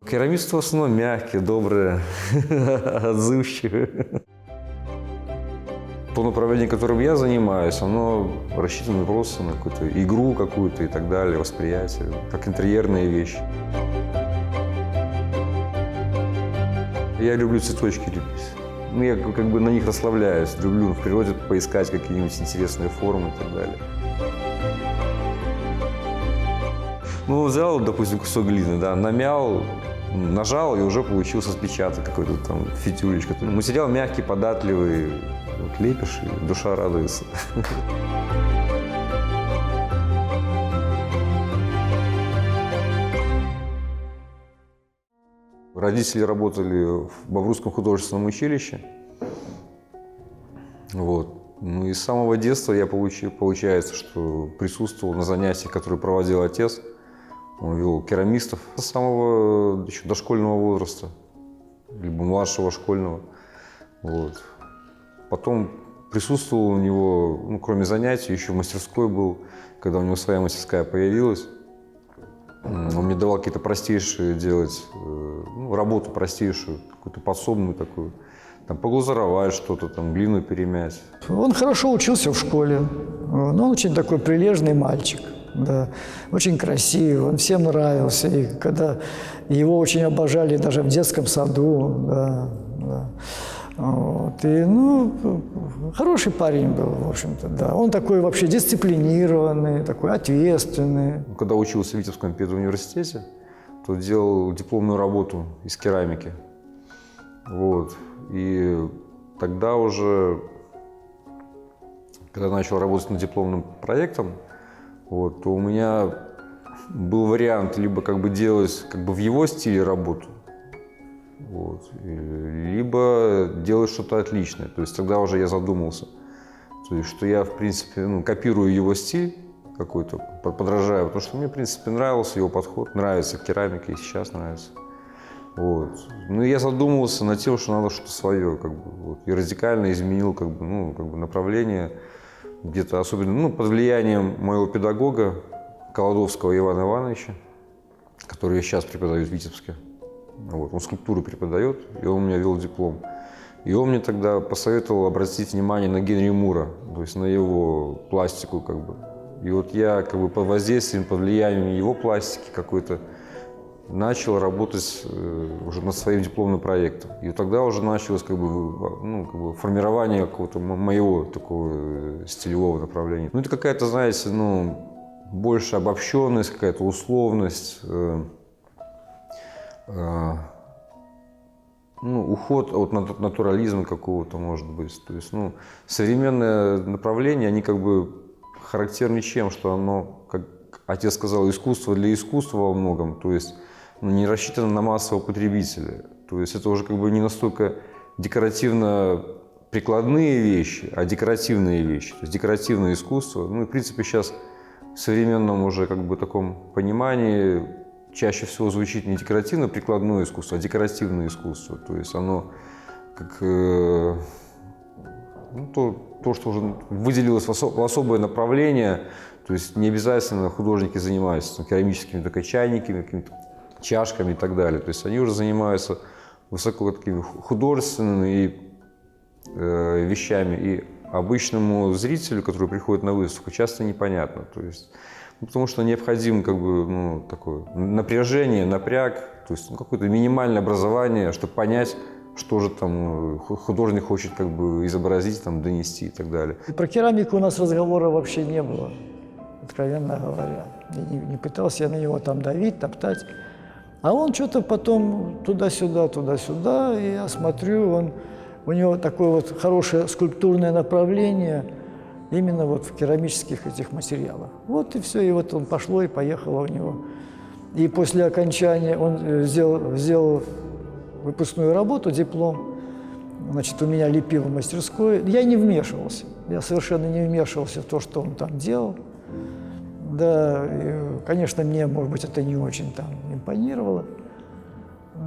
Керамисты в основном мягкие, добрые, отзывчивые. То направление, которым я занимаюсь, оно рассчитано просто на какую-то игру какую-то и так далее, восприятие, как интерьерные вещи. Я люблю цветочки лепить. Ну, я как бы на них расслабляюсь, люблю в природе поискать какие-нибудь интересные формы и так далее. Ну, взял, допустим, кусок глины, да, намял, нажал, и уже получился отпечаток какой-то там, фитюлечка. Материал мягкий, податливый, вот лепишь, и душа радуется. Родители работали в Бобруйском художественном училище. Вот. Ну и с самого детства я получается, что присутствовал на занятиях, которые проводил отец. Он вел керамистов с самого еще дошкольного возраста, либо младшего школьного. Вот. Потом присутствовал у него, ну, кроме занятий, еще в мастерской был, когда у него своя мастерская появилась. Он мне давал какие-то простейшие делать, ну, работу простейшую, какую-то подсобную такую. Там поглазуровать что-то, там глину перемять. Он хорошо учился в школе, но он очень такой прилежный мальчик, да, очень красивый, он всем нравился. И когда его очень обожали даже в детском саду, да, да. Вот. И, ну, хороший парень был, в общем-то, да. Он такой вообще дисциплинированный, такой ответственный. Когда учился в Витебском педуниверситете, то делал дипломную работу из керамики. Вот. И тогда уже, когда начал работать над дипломным проектом, вот, то у меня был вариант либо как бы делать как бы в его стиле работу, вот, либо делать что-то отличное. То есть тогда уже я задумался, то есть, что я, в принципе, ну, копирую его стиль какой-то, подражаю, потому что мне, в принципе, нравился его подход, нравится керамика и сейчас нравится. Вот. Ну, я задумывался над тем, что надо что-то свое, как бы, вот, и радикально изменил как бы, ну, как бы направление, где-то особенно, ну, под влиянием моего педагога Колодовского Ивана Ивановича, который сейчас преподает в Витебске. Вот, он скульптуру преподает, и он у меня вел диплом. И он мне тогда посоветовал обратить внимание на Генри Мура, то есть на его пластику, как бы. И вот я как бы под воздействием, под влиянием его пластики какой-то начал работать уже над своим дипломным проектом. И тогда уже началось как бы, ну, как бы формирование какого-то моего такого стилевого направления. Ну, это какая-то, знаете, ну, больше обобщенность, какая-то условность, ну, уход от натурализма какого-то, может быть. То есть, ну, современные направления, они как бы характерны чем, что оно, как отец сказал, искусство для искусства во многом, то есть, ну, не рассчитано на массового потребителя. То есть это уже как бы не настолько декоративно-прикладные вещи, а декоративные вещи. То есть декоративное искусство. Ну и, в принципе, сейчас в современном уже как бы таком понимании чаще всего звучит не декоративно-прикладное искусство, а декоративное искусство. То есть оно как ну, то, что уже выделилось в особое направление. То есть не обязательно художники занимаются керамическими только чайниками, какими-то чашками и так далее. То есть они уже занимаются высоко такими художественными вещами. И обычному зрителю, который приходит на выставку, часто непонятно. То есть, ну, потому что необходимо как бы, ну, такое напряжение, напряг, то есть, ну, какое-то минимальное образование, чтобы понять, что же там художник хочет как бы изобразить, там, донести и так далее. Про керамику у нас разговора вообще не было, откровенно говоря. Я не пытался я на него там давить, топтать. А он что-то потом туда-сюда, и я смотрю, у него такое вот хорошее скульптурное направление именно вот в керамических этих материалах. Вот и все, и вот он пошло и поехало у него. И после окончания он сделал выпускную работу, диплом, значит, у меня лепил в мастерской. Я не вмешивался, я совершенно не вмешивался в то, что он там делал. Да, и, конечно, мне, может быть, это не очень там импонировало,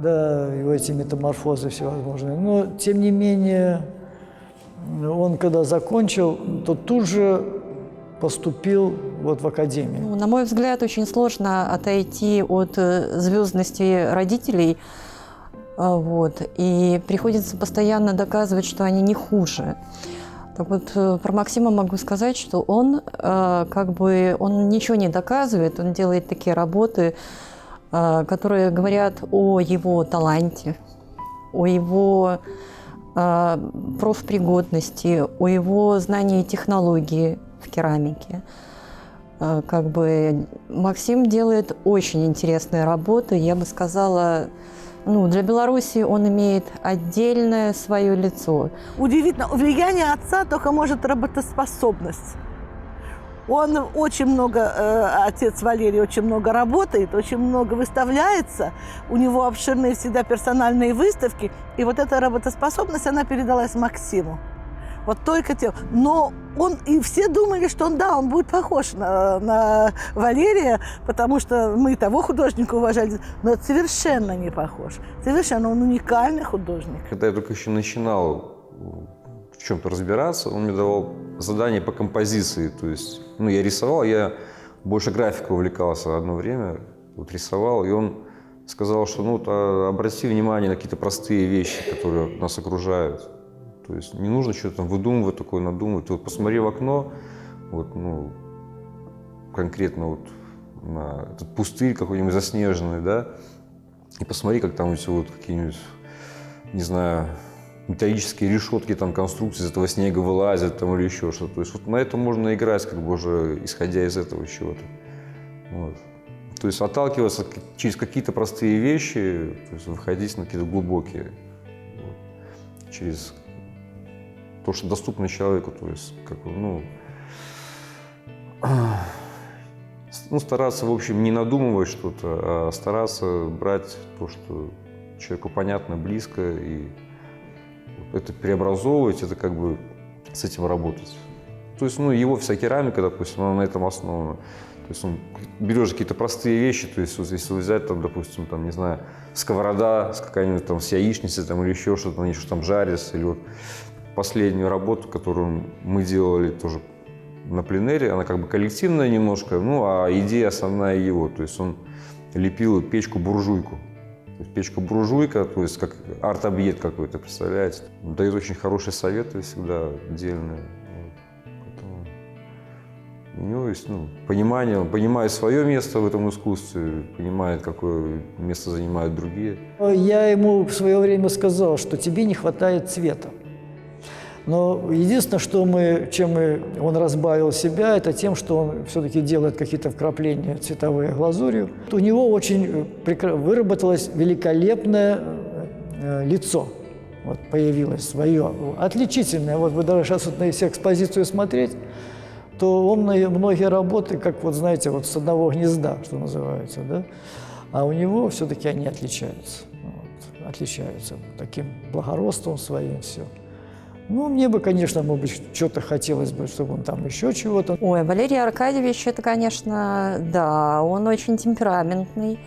да, и эти метаморфозы всевозможные. Но, тем не менее, он, когда закончил, то тут же поступил вот в академии. Ну, на мой взгляд, очень сложно отойти от звездности родителей, вот, и приходится постоянно доказывать, что они не хуже. Так вот, про Максима могу сказать, что он он ничего не доказывает, он делает такие работы, которые говорят о его таланте, о его профпригодности, о его знании технологии в керамике. Максим делает очень интересные работы, я бы сказала, для Беларуси он имеет отдельное свое лицо. Удивительно, влияние отца только может работоспособность. Он очень много, отец Валерий очень много работает, очень много выставляется. У него обширные всегда персональные выставки. И вот эта работоспособность, она передалась Максиму. Вот только те. Но и все думали, что он будет похож на Валерия, потому что мы того художника уважали. Но это совершенно не похож. Совершенно он уникальный художник. Когда я только еще начинал в чем-то разбираться, он мне давал задания по композиции. То есть, я рисовал, я больше графикой увлекался одно время, рисовал, и он сказал, что обрати внимание на какие-то простые вещи, которые нас окружают. То есть не нужно что-то там выдумывать, такое надумывать. Ты посмотри в окно, конкретно на этот пустырь какой-нибудь заснеженный, да, и посмотри, как там какие-нибудь, не знаю, металлические решетки, там, конструкции из этого снега вылазят там, или еще что-то. То есть на этом можно играть, уже исходя из этого чего-то. Вот. То есть отталкиваться через какие-то простые вещи, то есть выходить на какие-то глубокие. Вот. Через то, что доступно человеку. То есть, стараться, в общем, не надумывать что-то, а стараться брать то, что человеку понятно, близко, и это преобразовывать, это с этим работать. То есть, его вся керамика, допустим, она на этом основана. То есть, берешь какие-то простые вещи, то есть, если взять, допустим, не знаю, сковорода какая-нибудь с яичницей или еще что-то, они что там жарятся, или последнюю работу, которую мы делали тоже на пленэре, она коллективная немножко, а идея основная его. То есть он лепил печку-буржуйку. Печка-буржуйка, то есть как арт-объект какой-то, представляете. Дает очень хорошие советы всегда, отдельные. Поэтому у него есть понимание, он понимает свое место в этом искусстве, понимает, какое место занимают другие. Я ему в свое время сказал, что тебе не хватает цвета. Но единственное, чем он разбавил себя, это тем, что он все-таки делает какие-то вкрапления цветовые глазурью. У него очень выработалось великолепное лицо. Появилось свое, отличительное. Вы даже сейчас если экспозицию смотреть, то многие работы, как знаете, с одного гнезда, что называется, да? А у него все-таки они отличаются. Отличаются таким благородством своим, все. Мне бы, конечно, может быть, что-то хотелось бы, чтобы он там еще чего-то. Ой, Валерий Аркадьевич, это, конечно, да, он очень темпераментный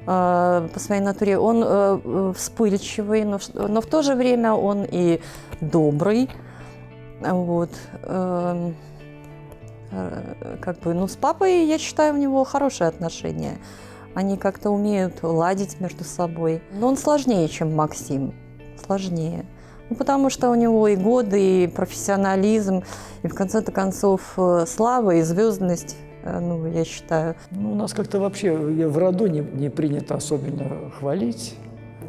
по своей натуре. Он вспыльчивый, но в то же время он и добрый. Вот. С папой, я считаю, у него хорошие отношения. Они как-то умеют ладить между собой. Но он сложнее, чем Максим. Сложнее. Потому что у него и годы, и профессионализм, и в конце-то концов слава и звездность, я считаю. У нас как-то вообще в роду не принято особенно хвалить.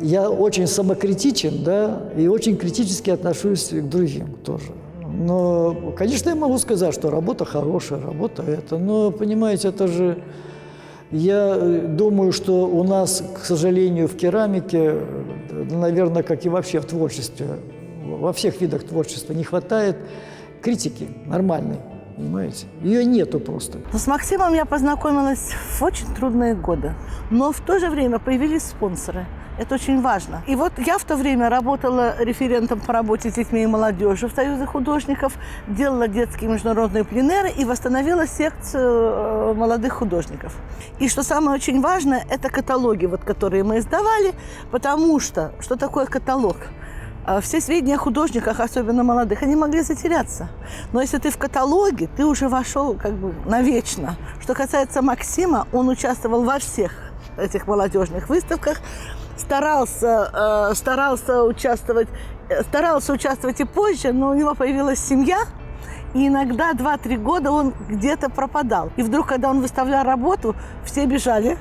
Я очень самокритичен, да, и очень критически отношусь к другим тоже. Но, конечно, я могу сказать, что работа хорошая, работа это. Но, понимаете, это же... Я думаю, что у нас, к сожалению, в керамике, наверное, как и вообще в творчестве, во всех видах творчества не хватает критики нормальной, понимаете? Ее нету просто. С Максимом я познакомилась в очень трудные годы, но в то же время появились спонсоры. Это очень важно. И я в то время работала референтом по работе с детьми и молодежью в Союзе художников, делала детские международные пленэры и восстановила секцию молодых художников. И что самое очень важное, это каталоги, которые мы издавали, потому что такое каталог? все сведения о художниках, особенно молодых, они могли затеряться. Но если ты в каталоге, ты уже вошел как бы навечно. Что касается Максима, он участвовал во всех этих молодежных выставках, старался участвовать и позже, но у него появилась семья, и иногда 2-3 года он где-то пропадал. И вдруг, когда он выставлял работу, все бежали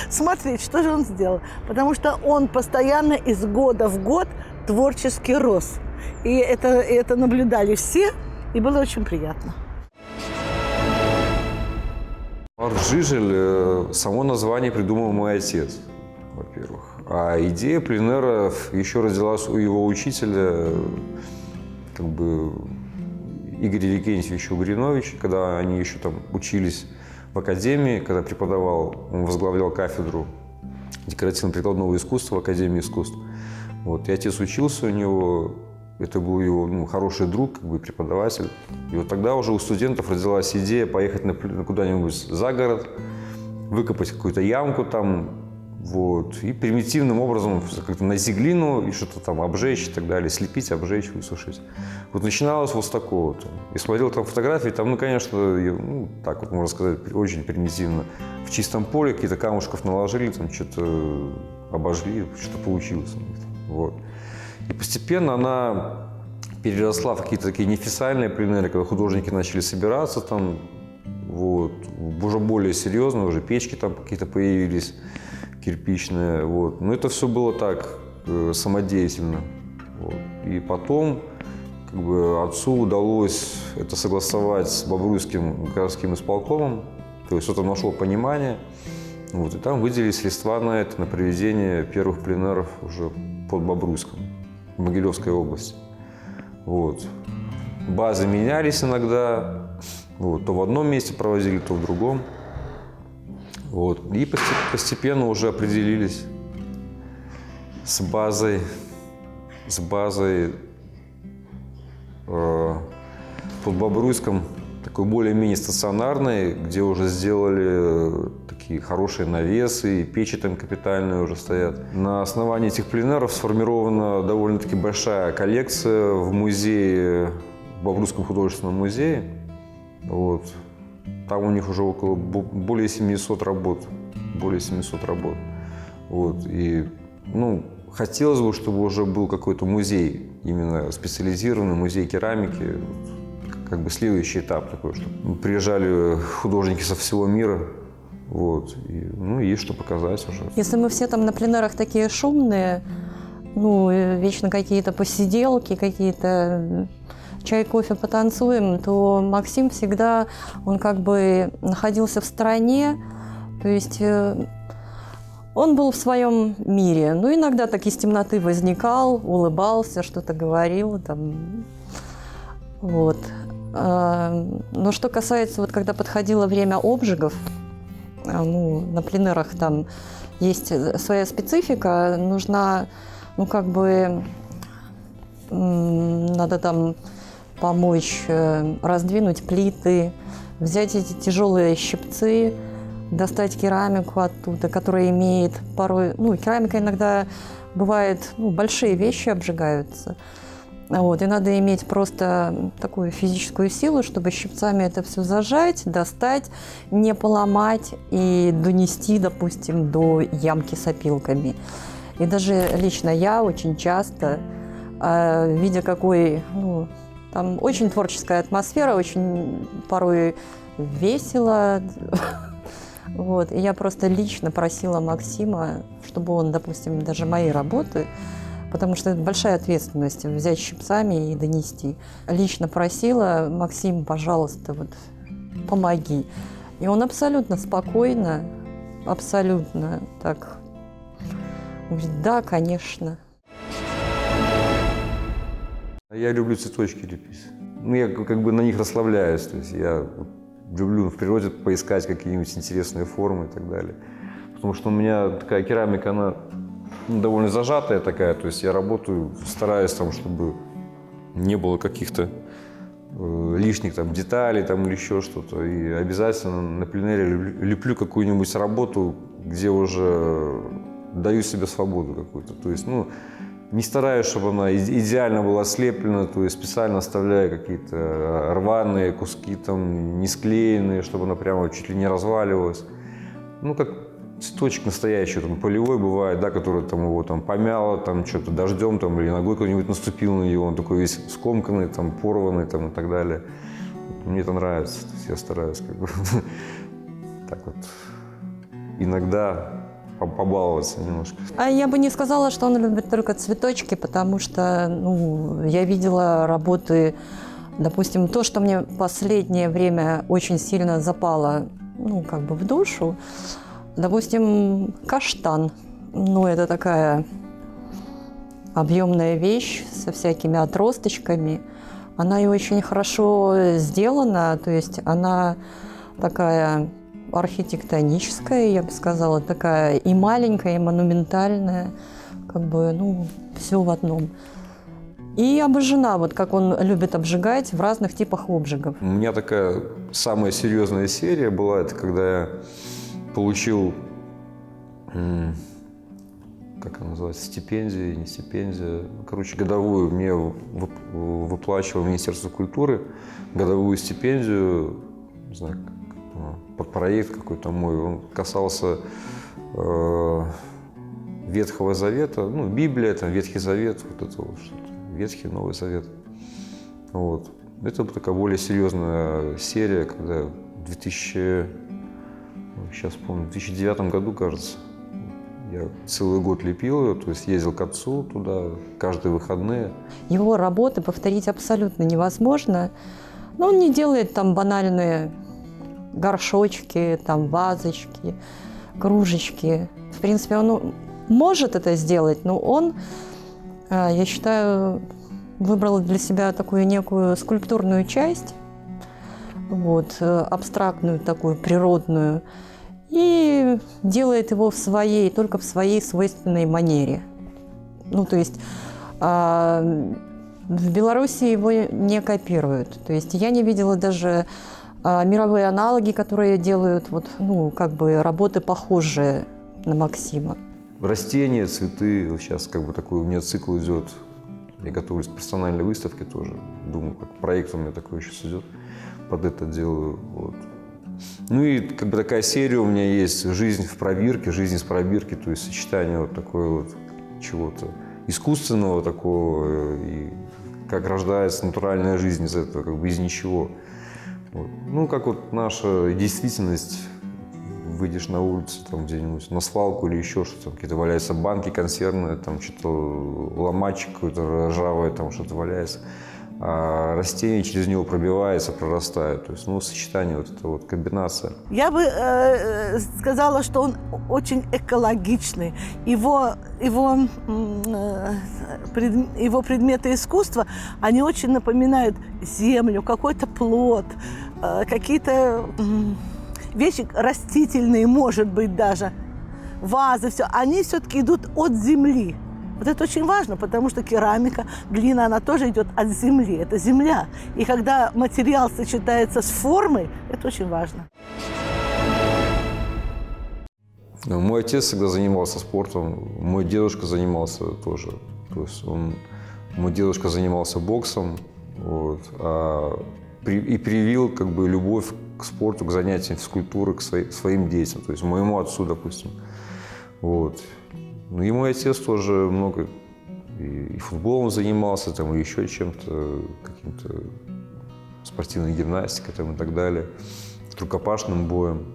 смотреть, что же он сделал. Потому что он постоянно из года в год творчески рос. И это наблюдали все, и было очень приятно. Арт-Жижель, само название придумал мой отец, во-первых. А идея пленэра еще родилась у его учителя, как бы Игоря Викентьевича Угриновича, когда они еще там учились в академии, когда преподавал, он возглавлял кафедру декоративно-прикладного искусства в Академии искусств. Вот, и отец учился у него, это был его хороший друг, как бы преподаватель. И вот тогда уже у студентов родилась идея поехать куда-нибудь за город, выкопать какую-то ямку там, вот, и примитивным образом как-то найти глину и что-то там обжечь и так далее, слепить, обжечь, высушить. Вот начиналось вот с такого. И смотрел там фотографии, там, конечно, так вот можно сказать, очень примитивно. В чистом поле какие-то камушков наложили, там что-то обожгли, что-то получилось. Вот. И постепенно она переросла в какие-то такие неофициальные пленэры, когда художники начали собираться там, вот, уже более серьезно, уже печки там какие-то появились, кирпичные, вот. Но это все было так, самодеятельно. Вот. И потом как бы отцу удалось это согласовать с Бобруйским городским исполкомом, то есть он нашел понимание, вот, и там выделили средства на это, на проведение первых пленэров уже под Бобруйском, в Могилевской области. Вот. Базы менялись иногда, вот, то в одном месте проводили, то в другом. Вот. И постепенно уже определились с базой под Бобруйском, такой более-менее стационарной, где уже сделали такие хорошие навесы, и печи там капитальные уже стоят. На основании этих пленэров сформирована довольно-таки большая коллекция в музее, в Бобруйском художественном музее. Вот. Там у них уже более 700 работ. Более 700 работ. Вот. И, хотелось бы, чтобы уже был какой-то музей, именно специализированный музей керамики. Как бы следующий этап такой, что приезжали художники со всего мира. Вот. И, есть что показать уже. Если мы все там на пленэрах такие шумные, вечно какие-то посиделки, какие-то чай, кофе, потанцуем, то Максим всегда, он как бы находился в стороне, то есть он был в своем мире. Иногда так из темноты возникал, улыбался, что-то говорил, там, вот. Но что касается, вот когда подходило время обжигов, на пленэрах там есть своя специфика, нужна, надо там помочь раздвинуть плиты, взять эти тяжелые щипцы, достать керамику оттуда, которая имеет порой... керамика иногда бывает, большие вещи обжигаются. Вот, и надо иметь просто такую физическую силу, чтобы щипцами это все зажать, достать, не поломать и донести, допустим, до ямки с опилками. И даже лично я очень часто, видя какой, там очень творческая атмосфера, очень порой весело. Вот, и я просто лично просила Максима, чтобы он, допустим, даже мои работы, потому что это большая ответственность взять щипцами и донести. Лично просила: Максим, пожалуйста, вот помоги. И он абсолютно спокойно, абсолютно так говорит: да, конечно. Я люблю цветочки лепить. Я как бы на них расслабляюсь. То есть я люблю в природе поискать какие-нибудь интересные формы и так далее. Потому что у меня такая керамика, она довольно зажатая такая. То есть я работаю, стараюсь, там, чтобы не было каких-то лишних там деталей там, или еще что-то. И обязательно на пленэре леплю какую-нибудь работу, где уже даю себе свободу какую-то. То есть, Не стараюсь, чтобы она идеально была слеплена, то есть специально оставляю какие-то рваные куски, там, не склеенные, чтобы она прямо чуть ли не разваливалась. Ну, как цветочек настоящий, там, полевой бывает, да, который там, его там, помяло там, что-то дождем там, или ногой кто-нибудь наступил на него, он такой весь скомканный, там, порванный там, и так далее. Мне это нравится, то есть я стараюсь как бы так вот иногда побаловаться немножко. А я бы не сказала, что он любит только цветочки, потому что ну, я видела работы, допустим, то, что мне последнее время очень сильно запало, ну, как бы в душу. Допустим, каштан. Ну, это такая объемная вещь со всякими отросточками. Она и очень хорошо сделана, то есть она такая архитектоническая, я бы сказала, такая и маленькая, и монументальная, как бы, ну, все в одном. И обожжена, вот как он любит обжигать в разных типах обжигов. У меня такая самая серьезная серия была, это когда я получил, как она называется, стипендия, не стипендия, короче, годовую мне выплачивало Министерство культуры, годовую стипендию, не знаю, под проект какой-то мой, он касался Ветхого Завета, ну, Библия, там, Ветхий Завет, вот это вот что-то, Ветхий, Новый Завет. Вот. Это такая более серьезная серия, когда в 2009 году, кажется, я целый год лепил ее, то есть ездил к отцу туда каждые выходные. Его работы повторить абсолютно невозможно, но он не делает там банальные горшочки, там, вазочки, кружечки. В принципе, он может это сделать, но он, я считаю, выбрал для себя такую некую скульптурную часть, вот, абстрактную такую, природную, и делает его только в своей свойственной манере. Ну, то есть в Беларуси его не копируют. То есть я не видела даже мировые аналоги, которые делают вот, ну, как бы работы похожие на Максима. Растения, цветы, вот сейчас как бы такой у меня цикл идет. Я готовлюсь к персональной выставке тоже. Думаю, как проект у меня такой сейчас идет. Под это делаю. Вот. Ну и как бы такая серия у меня есть «Жизнь в пробирке», «Жизнь из пробирки», то есть сочетание вот такое вот чего-то искусственного такого, и как рождается натуральная жизнь из этого, как бы из ничего. Вот. Ну, как вот наша действительность, выйдешь на улицу, там где-нибудь на свалку или еще что-то, там какие-то валяются банки консервные, там что-то ломачик какой-то ржавый, там что-то валяется, а растение через него пробивается, прорастает. То есть, ну, сочетание, вот эта вот комбинация. Я бы сказала, что он очень экологичный. Его предметы искусства, они очень напоминают землю, какой-то плод, какие-то вещи растительные, может быть, даже, вазы, все. Они все-таки идут от земли. Вот это очень важно, потому что керамика, глина, она тоже идет от земли. Это земля. И когда материал сочетается с формой, это очень важно. Мой отец всегда занимался спортом, мой дедушка занимался тоже. То есть мой дедушка занимался боксом, вот, и привил как бы любовь к спорту, к занятиям физкультуры, к своим детям, то есть моему отцу, допустим. Вот. Ну и мой отец тоже много и футболом занимался, там, и еще чем-то, каким-то спортивной гимнастикой там, и так далее, рукопашным боем.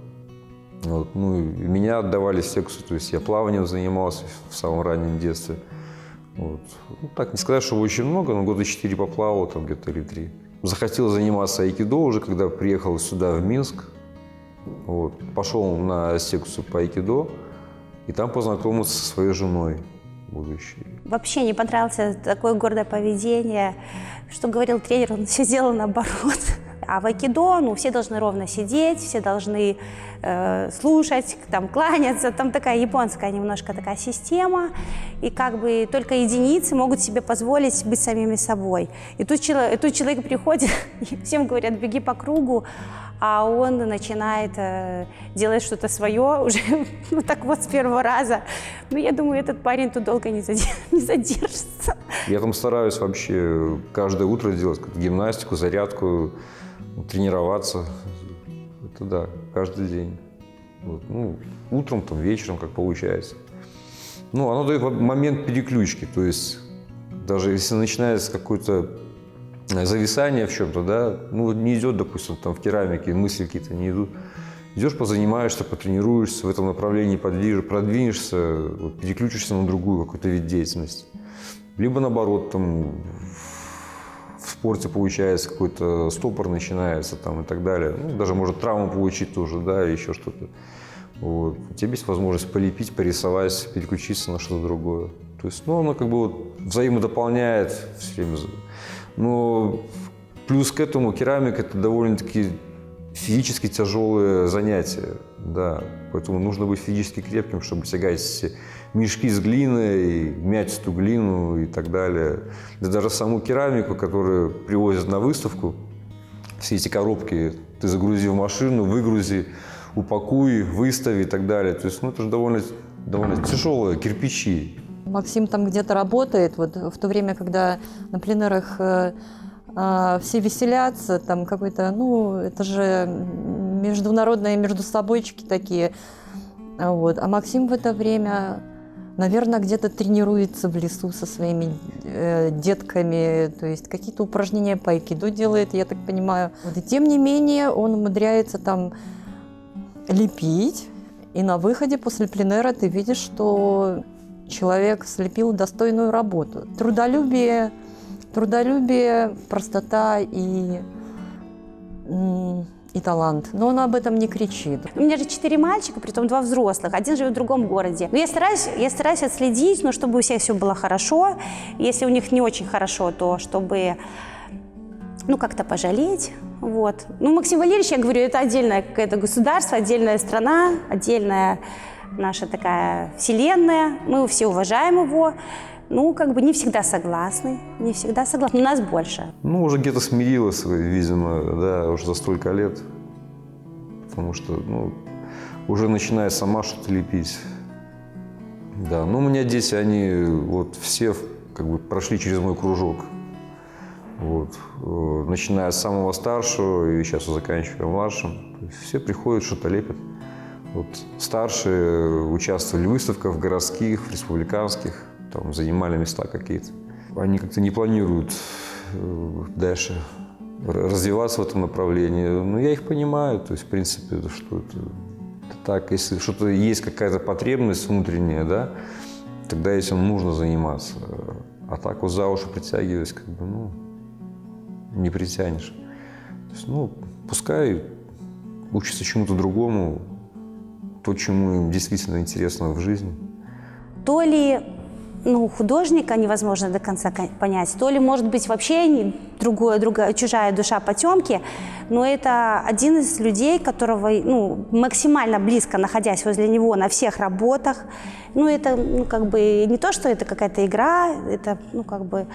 Вот. Ну, и меня отдавали в секцию, то есть я плаванием занимался в самом раннем детстве. Вот. Ну, так, не сказать, что очень много, но года 4 поплавал там где-то или 3. Захотел заниматься айкидо уже, когда приехал сюда, в Минск. Вот. Пошел на секцию по айкидо и там познакомился со своей женой будущей. Вообще не понравилось такое гордое поведение. Что говорил тренер, он все делал наоборот. А в айкидо, ну, все должны ровно сидеть, все должны слушать, там, кланяться. Там такая японская немножко такая система, и как бы только единицы могут себе позволить быть самими собой. И тут человек приходит, и всем говорят, беги по кругу, а он начинает делать что-то свое уже вот так вот с первого раза. Но я думаю, этот парень тут долго не задержится. Я там стараюсь вообще каждое утро делать гимнастику, зарядку, тренироваться. Это да, каждый день. Вот. Ну, утром, там, вечером, как получается. Ну, оно дает момент переключки. То есть даже если начинается какое-то зависание в чем-то, да, ну, не идет, допустим, там в керамике, мысли какие-то не идут. Идешь, позанимаешься, потренируешься, в этом направлении продвинешься, вот, переключишься на другую какой-то вид деятельности. Либо наоборот, там, в спорте получается какой-то стопор начинается там, и так далее. Ну, даже может травму получить тоже, да, еще что-то. Вот. У тебя есть возможность полепить, порисовать, переключиться на что-то другое. То есть, ну, оно как бы вот взаимодополняет все время. Но плюс к этому керамика – это довольно-таки физически тяжелое занятие, да. Поэтому нужно быть физически крепким, чтобы тягать все мешки с глиной, мять эту глину и так далее. Да даже саму керамику, которую привозят на выставку, все эти коробки ты загрузи в машину, выгрузи, упакуй, выстави и так далее. То есть, ну, это же довольно тяжелые кирпичи. Максим там где-то работает, вот в то время, когда на пленэрах все веселятся, там какой-то, ну, это же международные междусобойчики такие, вот. А Максим в это время, наверное, где-то тренируется в лесу со своими детками, то есть какие-то упражнения по айкидо делает, я так понимаю. Вот. И тем не менее он умудряется там лепить, и на выходе после пленэра ты видишь, что человек слепил достойную работу. Трудолюбие, простота и талант. Но он об этом не кричит. У меня же 4 мальчика, притом 2 взрослых. Один живет в другом городе. Но я стараюсь отследить, но чтобы у всех все было хорошо. Если у них не очень хорошо, то чтобы, ну, как-то пожалеть. Вот. Ну, Максим Валерьевич, я говорю, это отдельное какое-то государство, отдельная страна, отдельная наша такая вселенная. Мы все уважаем его. Ну, как бы не всегда согласны, но нас больше. Ну, уже где-то смирилась, видимо, да, уже за столько лет. Потому что, ну, уже начинает сама что-то лепить. Да, ну, у меня дети, они вот все как бы прошли через мой кружок. Вот. Начиная с самого старшего и сейчас заканчивая младшим. То есть все приходят, что-то лепят. Вот. Старшие участвовали в выставках, в городских, в республиканских. Там, занимали места какие-то. Они как-то не планируют дальше развиваться в этом направлении. Но я их понимаю, то есть, в принципе, что это так. Если что-то есть какая-то потребность внутренняя, да, тогда этим нужно заниматься. А так вот за уши притягиваясь, как бы, ну, не притянешь. То есть, ну, пускай учатся чему-то другому, то, чему им действительно интересно в жизни. То ли художника невозможно до конца понять, то ли, может быть, вообще другая, чужая душа потемки, но это один из людей, которого, максимально близко находясь возле него на всех работах, это, как бы, не то, что это какая-то игра, это, как бы,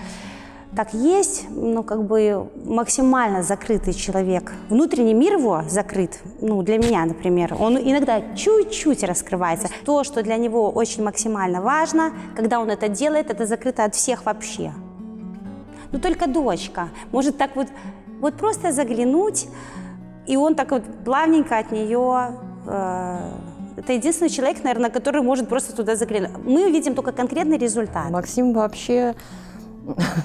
так есть, но как бы максимально закрытый человек. Внутренний мир его закрыт, для меня, например. Он иногда чуть-чуть раскрывается. То, что для него очень максимально важно, когда он это делает, это закрыто от всех вообще. Но только дочка может так вот просто заглянуть, и он так вот плавненько от нее... Это единственный человек, наверное, который может просто туда заглянуть. Мы видим только конкретный результат. Максим вообще...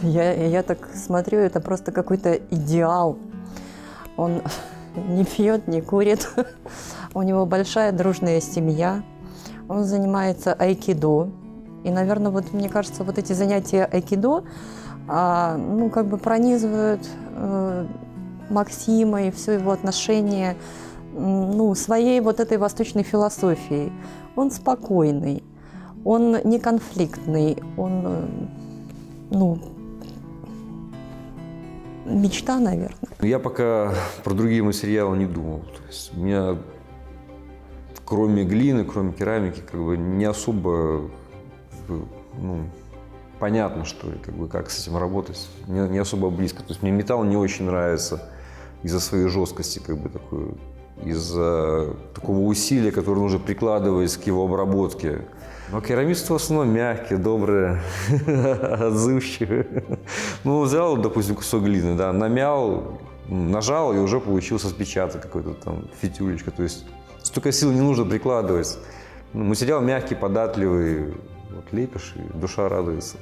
Я так смотрю, это просто какой-то идеал. Он не пьет, не курит. У него большая дружная семья. Он занимается айкидо. И, наверное, вот мне кажется, вот эти занятия айкидо, как бы пронизывают Максима и все его отношение, своей вот этой восточной философией. Он спокойный, он не конфликтный, он... мечта, наверное. Я пока про другие материалы не думал. То есть у меня кроме глины, кроме керамики, как бы не особо, ну, понятно, что ли, как бы, как с этим работать, не особо близко. То есть мне металл не очень нравится из-за своей жесткости, как бы, такой, из-за такого усилия, которое нужно прикладывать к его обработке. Но керамисты в основном мягкие, добрые, отзывчивые. Ну, взял, допустим, кусок глины, да, намял, нажал, и уже получился отпечаток какой-то там, фитюлечка. То есть столько сил не нужно прикладывать. Ну, материал мягкий, податливый, вот лепишь, и душа радуется.